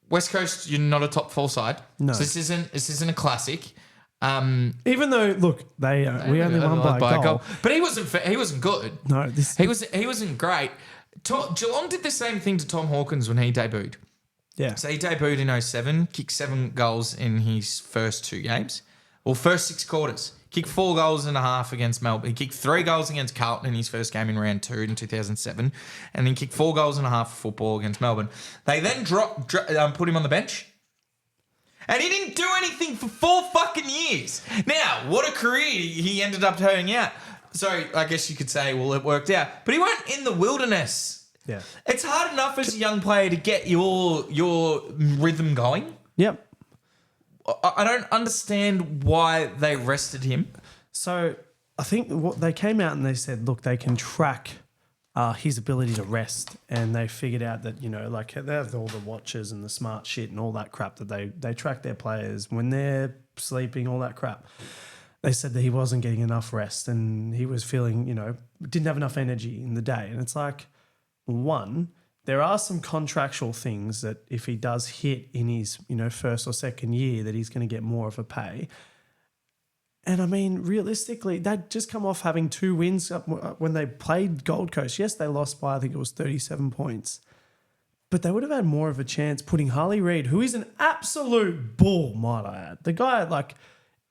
West Coast, you're not a top 4 side. No, so this isn't a classic. Even though, look, we only won by a goal, but he wasn't good. No, he wasn't great. Geelong did the same thing to Tom Hawkins when he debuted. Yeah, so he debuted in 2007, kicked 7 goals in his first 2 games, or first 6 quarters. Kicked 4 goals and a half against Melbourne. He kicked 3 goals against Carlton in his first game in round 2 in 2007, and then kicked 4 goals and a half of football against Melbourne. They then put him on the bench. And he didn't do anything for 4 fucking years. Now, what a career he ended up turning out. So I guess you could say, well, it worked out. But he went in the wilderness. Yeah. It's hard enough as a young player to get your rhythm going. Yep. I don't understand why they rested him. So I think they came out and they said, look, they can track his ability to rest, and they figured out that, they have all the watches and the smart shit and all that crap that they track their players when they're sleeping, all that crap. They said that he wasn't getting enough rest and he was feeling, didn't have enough energy in the day. And it's like, one, there are some contractual things that if he does hit in his, first or second year, that he's going to get more of a pay. And I mean, realistically, they'd just come off having 2 wins when they played Gold Coast. Yes, they lost by, I think it was 37 points. But they would have had more of a chance putting Harley Reid, who is an absolute bull, might I add. The guy,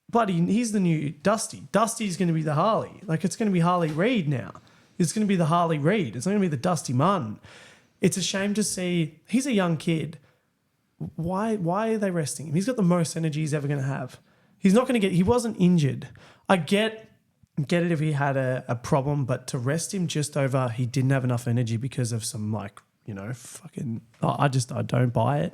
bloody, he's the new Dusty. Dusty's going to be the Harley. It's going to be Harley Reid now. It's going to be the Harley Reid. It's not going to be the Dusty Martin. It's a shame to see. He's a young kid. Why are they resting him? He's got the most energy he's ever going to have. He's not going to he wasn't injured. I get it if he had a problem, but to rest him just over he didn't have enough energy because of some I don't buy it.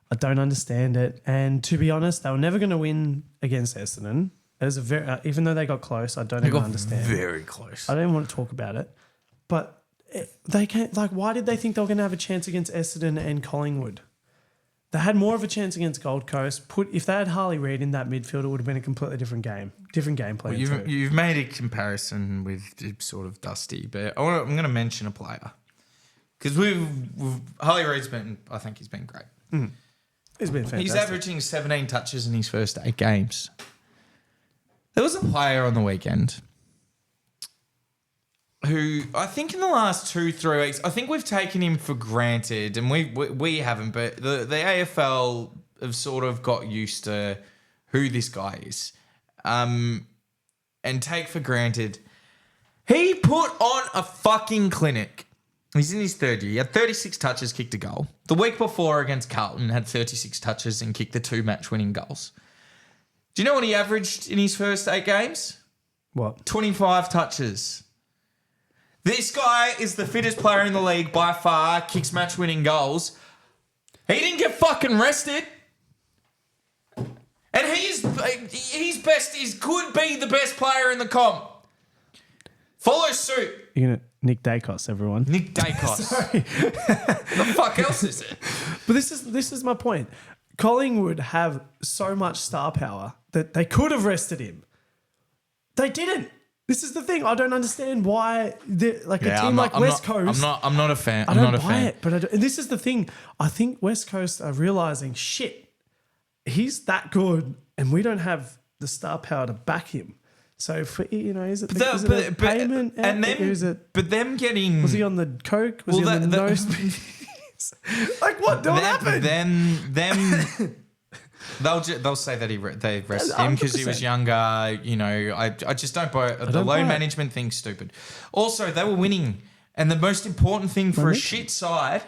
I don't understand it. And to be honest, they were never going to win against Essendon. It was a very, even though they got close, I don't They even got understand. very close. I don't even want to talk about it. But they can't, like, why did they think they were going to have a chance against Essendon and Collingwood? They had more of a chance against Gold Coast. If they had Harley Reid in that midfield, it would have been a completely different game. Different game plan. Well, you've made a comparison with sort of Dusty, but I'm going to mention a player. Because Harley Reid's been, I think he's been great. He's been fantastic. He's averaging 17 touches in his first 8 games. There was a player on the weekend who I think in the last 2-3 weeks, I think we've taken him for granted, and we haven't, but the AFL have sort of got used to who this guy is, and take for granted. He put on a fucking clinic. He's in his third year. He had 36 touches, kicked a goal. The week before against Carlton, had 36 touches and kicked the 2 match-winning goals. Do you know what he averaged in his first 8 games? What? 25 touches. This guy is the fittest player in the league by far, kicks match-winning goals. He didn't get fucking rested. And he's best. He could be the best player in the comp. Follow suit. You're going to Nick Dacos, everyone. Nick Dacos. Sorry. The fuck else is it? But this is my point. Collingwood have so much star power that they could have rested him. They didn't. This is the thing. I don't understand why a team like West Coast. I'm not a fan. I don't buy it, but and this is the thing. I think West Coast are realizing, shit, he's that good, and we don't have the star power to back him. So for is it a payment? And then, but them getting, was he on the coke? Was he on the nose? Like what? What happened? Them. They'll say that they rested him because he was younger. You know, I just don't buy it. The load management thing's stupid. Also, they were winning, and the most important thing for a shit side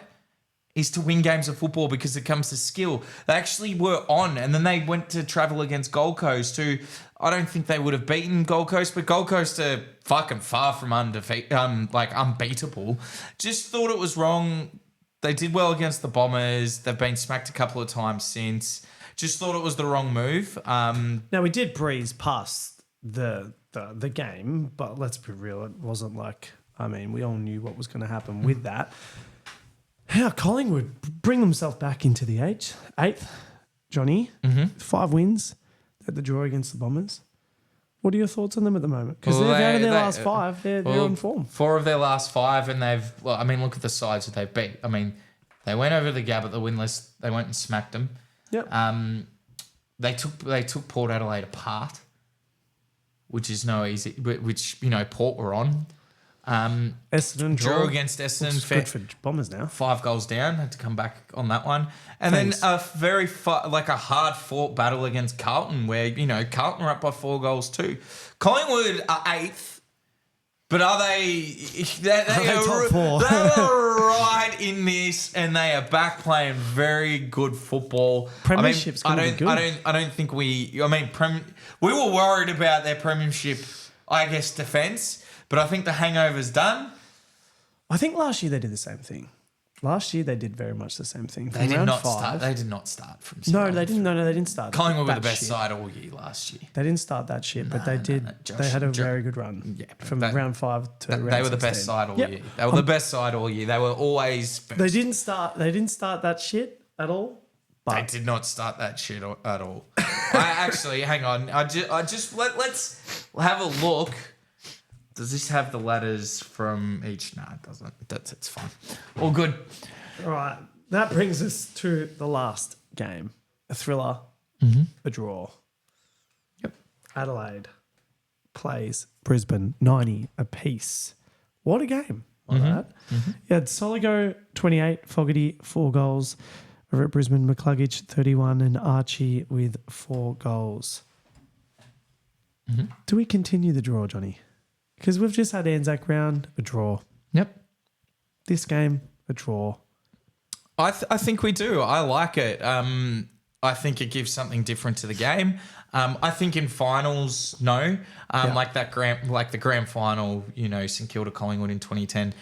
is to win games of football because it comes to skill. They actually were on, and then they went to travel against Gold Coast, who I don't think they would have beaten Gold Coast, but Gold Coast are fucking far from unbeatable. Just thought it was wrong. They did well against the Bombers. They've been smacked a couple of times since. Just thought it was the wrong move. Now, we did breeze past the game, but let's be real, it wasn't like, we all knew what was going to happen with that. How Collingwood bring themselves back into the eighth, Johnny. 5 wins at the draw against the Bombers. What are your thoughts on them at the moment? Because they're out of their last 5. They're on form. 4 of their last 5, and look at the sides that they've beat. They went over the Gab at the win list. They went and smacked them. Yep. They took Port Adelaide apart, which is no easy. Which Port were on. Essendon drew against Essendon. Good for Bombers now. 5 goals down. Had to come back on that one, and then a very a hard fought battle against Carlton, where Carlton are up by 4 goals too. Collingwood are 8th. But are they? They are top 4. They are right in this, and they are back playing very good football. Premiership's going to be good. I don't think we. We were worried about their premiership, defence, but I think the hangover's done. I think last year they did the same thing. Last year they did very much the same thing. They did not start. They did not start from. No, they didn't. No, they didn't start. Collingwood were the best side all year last year. They didn't start that shit, but they did. They had a very good run. Yeah, from round 5 to round 16. They were the best side all year. They were the best side all year. They were always first. They didn't start that shit at all. They did not start that shit at all. Hang on. Let's have a look. Does this have the ladders from each? No, it doesn't. It's fine. All good. All right. That brings us to the last game. A thriller, a draw. Yep. Adelaide plays Brisbane 90 apiece. What a game on that. You had Soligo 28, Fogarty 4 goals. Over at Brisbane, McCluggage 31 and Archie with 4 goals. Do we continue the draw, Johnny? Because we've just had Anzac round, a draw. Yep. This game, a draw. I think we do. I like it. I think it gives something different to the game. I think in finals, no. Like the grand final, St Kilda Collingwood in 2010.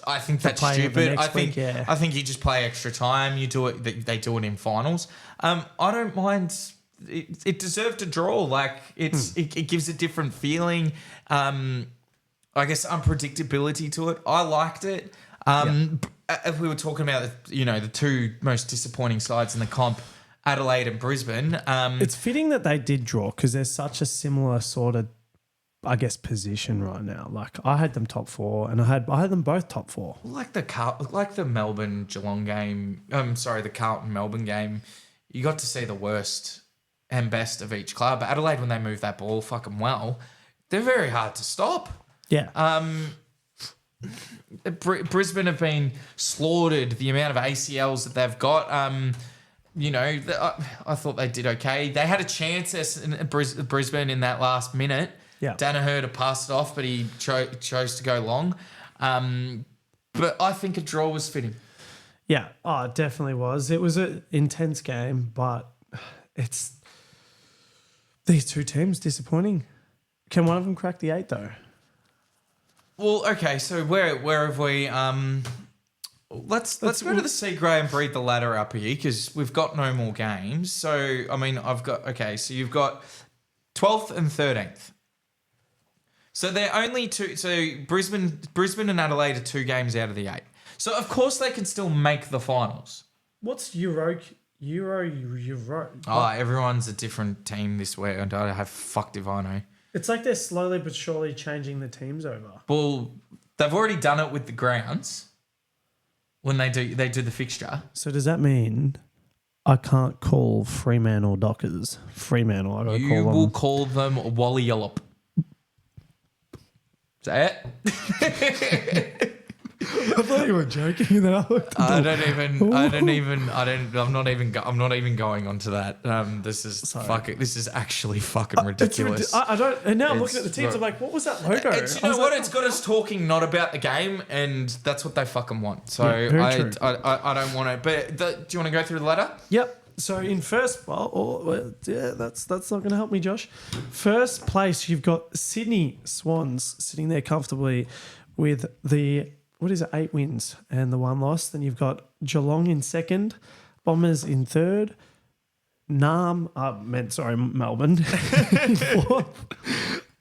I think that's stupid. I think you just play extra time. You do it. They do it in finals. I don't mind it deserved a draw. Like it gives a different feeling. I guess unpredictability to it. I liked it. If we were talking about the two most disappointing sides in the comp, Adelaide and Brisbane. It's fitting that they did draw because they're such a similar sort of, I guess, position right now. Like I had them top 4, and I had them both top 4. Like the Melbourne Geelong game. The Carlton Melbourne game. You got to see the worst and best of each club. Adelaide, when they move that ball fucking well, they're very hard to stop. Yeah. Brisbane have been slaughtered. The amount of ACLs that they've got. I thought they did okay. They had a chance at Brisbane in that last minute. Yeah. Danaher to pass it off, but he chose to go long. But I think a draw was fitting. Yeah. Oh, it definitely was. It was an intense game, but it's these two teams disappointing. Can one of them crack the 8 though? Well, okay. So where have we? Let's go to the C grade and breathe the ladder up here because we've got no more games. So I mean, So you've got 12th and 13th. So they're only two. So Brisbane and Adelaide are 2 games out of the 8. So of course they can still make the finals. What's Euro? Oh, everyone's a different team this week. And I have fucked if I know. It's like they're slowly but surely changing the teams over. Well, they've already done it with the grounds when they do the fixture. So does that mean I can't call Fremantle Dockers Fremantle? I gotta You call them. will call them Wally Yallop. Say it. I thought you were joking. Then I'm not even going on to that. This is actually fucking ridiculous. I don't. And now I'm looking at the teams. I'm like, what was that logo? You know what? It's got us talking not about the game, and that's what they fucking want. So I don't want to. But do you want to go through the ladder? Yep. So in first, that's not going to help me, Josh. First place, you've got Sydney Swans sitting there comfortably with the 8 wins and the 1 loss. Then you've got Geelong in second, Bombers in third, Melbourne in fourth,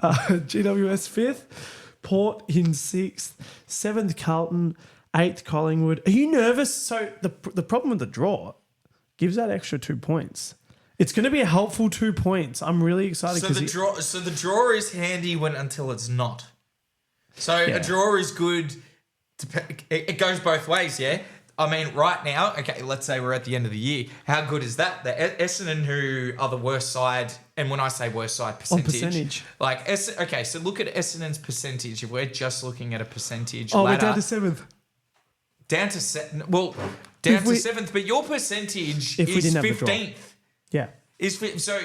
GWS fifth, Port in sixth, 7th Carlton, 8th Collingwood. Are you nervous? So the problem with the draw gives that extra 2 points. It's going to be a helpful 2 points. I'm really excited. So the draw is handy until it's not. So a draw is good. It goes both ways, yeah? I mean, right now, okay, let's say we're at the end of the year. How good is that? The Essendon, who are the worst side, and when I say worst side, percentage. Okay, so look at Essendon's percentage. If we're just looking at a percentage ladder. We're down to 7th. Down to 7th, but your percentage is 15th. Yeah. So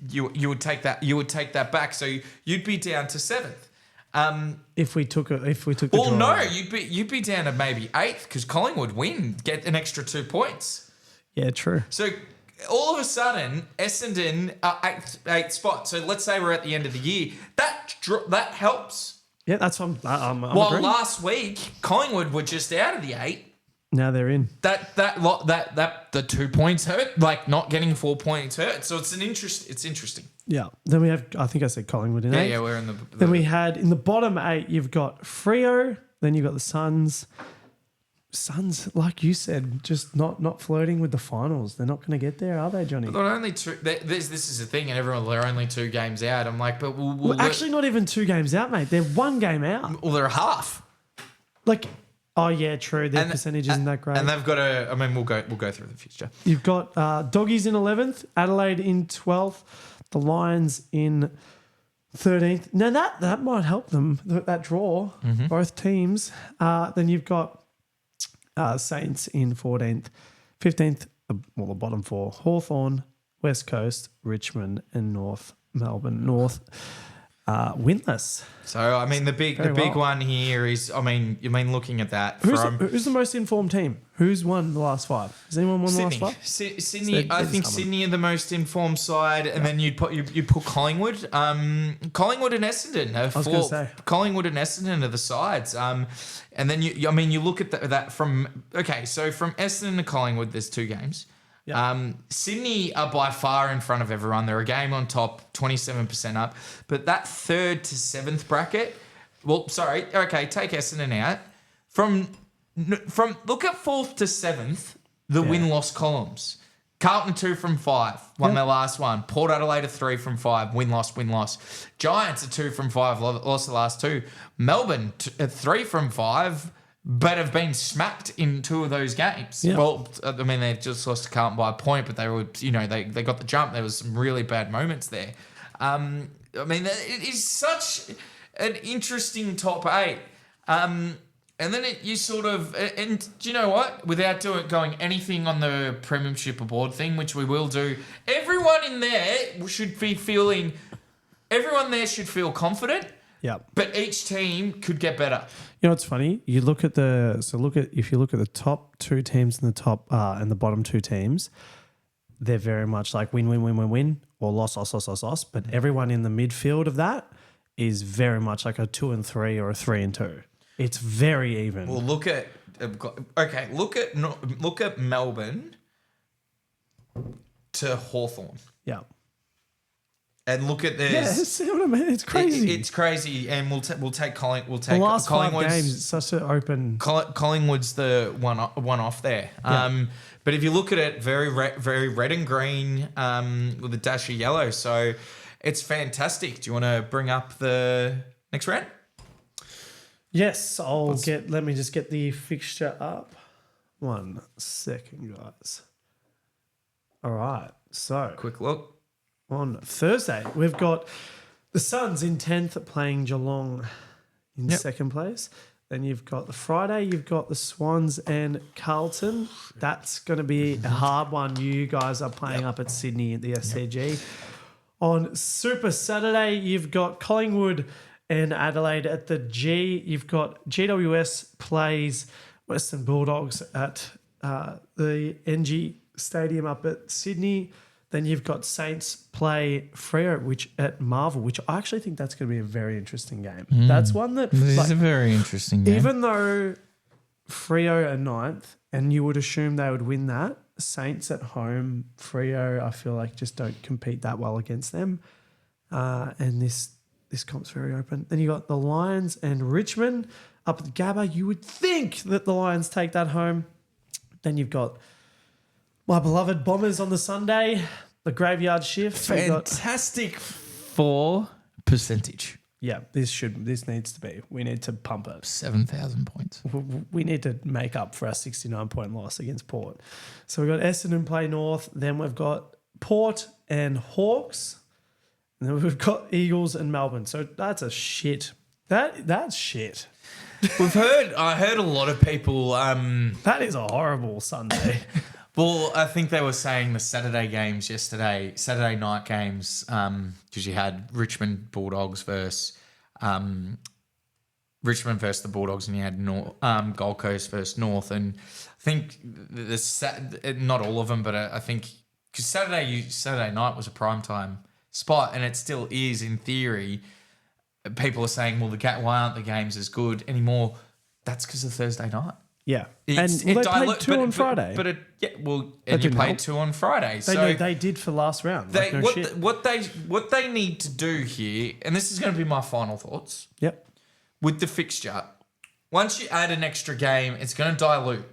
you would take that back. So you'd be down to 7th. If we took the draw. Well, no, you'd be down to maybe 8th because Collingwood get an extra 2 points. Yeah, true. So all of a sudden, Essendon are 8th spot. So let's say we're at the end of the year. That helps. Yeah, that's what I'm While agreeing. last week Collingwood were just out of the 8. Now they're in. The 2 points hurt. Like not getting 4 points hurt. So it's interesting. Yeah. Then we have, I think I said Collingwood in 8. Yeah, we're in the Then we had in the bottom 8, you've got Freo. Then you've got the Suns. Suns, like you said, just not flirting with the finals. They're not going to get there, are they, Johnny? They're only 2. This is the thing, and they're only 2 games out. I'm like, but well, actually, not even 2 games out, mate. They're 1 game out. Well, they're half. Like, oh yeah, true. Their percentage isn't that great. And they've got a. I mean, we'll go through the future. You've got Doggies in 11th, Adelaide in 12th, the Lions in 13th. Now that might help them. That draw, both teams. Then you've got Saints in 14th, 15th. The bottom 4: Hawthorn, West Coast, Richmond, and North Melbourne. North winless. So I mean, the big one here is, looking at that. Who's the most informed team? Who's won the last 5? Has anyone won the last 5? Sydney. I think Sydney are the most informed side, and then you'd put Collingwood. Collingwood and Essendon. I was going to say Collingwood and Essendon are the sides. And then you look at that from. Okay, so from Essendon to Collingwood, there's 2 games. Yeah. Sydney are by far in front of everyone. They're a game on top, 27% up. But that 3rd to 7th bracket, take Essendon out. From look at 4th to 7th, the win-loss columns. Carlton 2 from 5, won their last one. Port Adelaide 3 from 5, win-loss, win-loss. Giants 2 from 5, lost the last 2. Melbourne 3 from 5, but have been smacked in 2 of those games. Yeah. Well, I mean, they've just lost to Carlton by a point, but they were, they got the jump. There was some really bad moments there. I mean, it is such an interesting top 8. And then you sort of, and do you know what? Without going anything on the Premiership Award thing, which we will do, everyone there should feel confident. Yeah. But each team could get better. You know what's funny? If you look at the top 2 teams in the top and the bottom 2 teams, they're very much like win, or loss. But everyone in the midfield of that is very much like a 2 and 3 or a 3 and 2. It's very even. Well, look at Melbourne to Hawthorn. Yeah. And look at this. Yeah, see what I mean? It's crazy. It's crazy, and we'll take Collingwood. The last 5 games, it's such an open. Collingwood's the one off there. Yeah. But if you look at it, very red and green with a dash of yellow. So it's fantastic. Do you want to bring up the next round? Yes, let me just get the fixture up. 1 second, guys. All right, so Quick look. on Thursday, we've got the Suns in 10th playing Geelong in second place. Then you've got the Friday, you've got the Swans and Carlton. That's going to be a hard one. You guys are playing up at Sydney at the SCG. On Super Saturday, you've got Collingwood and Adelaide at the G. You've got GWS plays Western Bulldogs at the NG Stadium up at Sydney. Then you've got Saints play Freo at Marvel, which I actually think that's going to be a very interesting game. That's one that... This is a very interesting game. Even though Freo are 9th, and you would assume they would win that, Saints at home, Freo, I feel like just don't compete that well against them. And this comp's very open. Then you got the Lions and Richmond up at the Gabba. You would think that the Lions take that home. Then you've got my beloved Bombers on the Sunday, the graveyard shift. Fantastic for percentage. Yeah, this needs to be. We need to pump it. 7,000 points. We need to make up for our 69-point loss against Port. So we've got Essendon play North. Then we've got Port and Hawks. And then we've got Eagles and Melbourne. So that's a shit. That's shit. I heard a lot of people... that is a horrible Sunday. Well, I think they were saying the Saturday games yesterday, Saturday night games, because you had Richmond Bulldogs versus the Bulldogs, and you had Gold Coast versus North. And I think not all of them, but I think because Saturday night was a primetime spot, and it still is in theory. People are saying, well, why aren't the games as good anymore? That's because of Thursday night. Yeah. They played 2 on Friday. And you played 2 on Friday. They did for last round. What they need to do here, and this is going to be my final thoughts. Yep. With the fixture, once you add an extra game, it's going to dilute.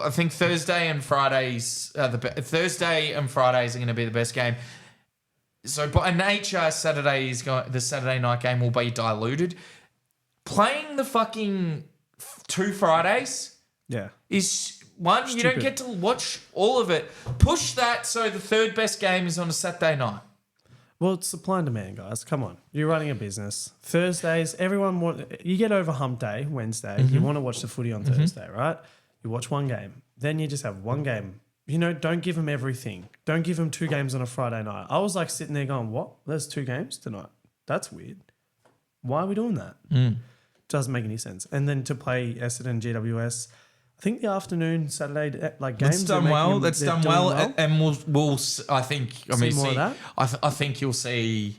I think Thursday and Fridays are going to be the best game. So by nature, the Saturday night game will be diluted. Playing the fucking 2 Fridays, is one stupid. You don't get to watch all of it. Push that so the third best game is on a Saturday night. Well, it's supply and demand, guys. Come on, you're running a business. Thursdays, you get over hump day Wednesday. Mm-hmm. You want to watch the footy on Thursday, right? You watch one game, then you just have one game. Don't give them everything. Don't give them 2 games on a Friday night. I was like sitting there going, "What? There's 2 games tonight? That's weird. Why are we doing that?" Doesn't make any sense. And then to play Essendon GWS, I think the afternoon Saturday games. That's done well. That's done well. And we'll. I think. I think you'll see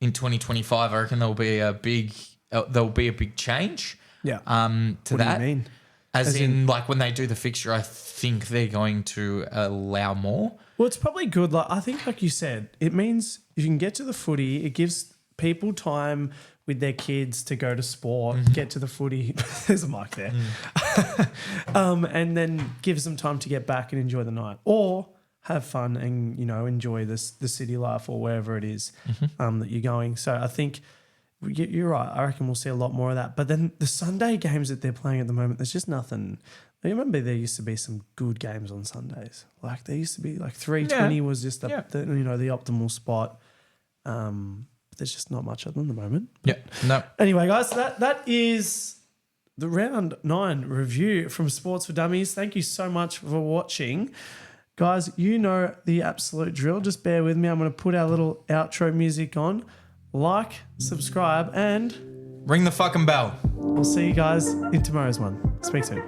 in 2025. I reckon there'll be a big change. Yeah. To what that. Do you mean? As in, like, when they do the fixture, I think they're going to allow more. Well, it's probably good. Like I think, like you said, it means you can get to the footy. It gives people time with their kids to go to sport, get to the footy. There's a mic there. And then gives them time to get back and enjoy the night or have fun and, you know, enjoy the city life or wherever it is that you're going. So I think you're right. I reckon we'll see a lot more of that. But then the Sunday games that they're playing at the moment, there's just nothing. I remember there used to be some good games on Sundays. Like there used to be like 3:20 was just the optimal spot. There's just not much of them at the moment. No. Anyway, guys, that is the round 9 review from Sports for Dummies. Thank you so much for watching. Guys, you know the absolute drill. Just bear with me. I'm going to put our little outro music on. Like, subscribe, and ring the fucking bell. We'll see you guys in tomorrow's one. Speak soon.